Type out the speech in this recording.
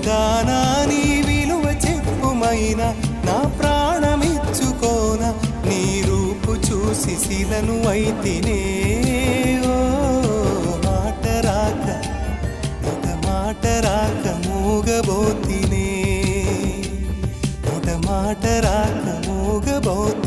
చిన్నదానా నీ విలువ చెప్పుమైనా నా ప్రాణమిచ్చుకోన నీ రూపు చూసి శిలను అయితినే ఓ మాట రాక ఒక మాట రాక మూగబోతినే ఒక మాట రాక మూగబోతినే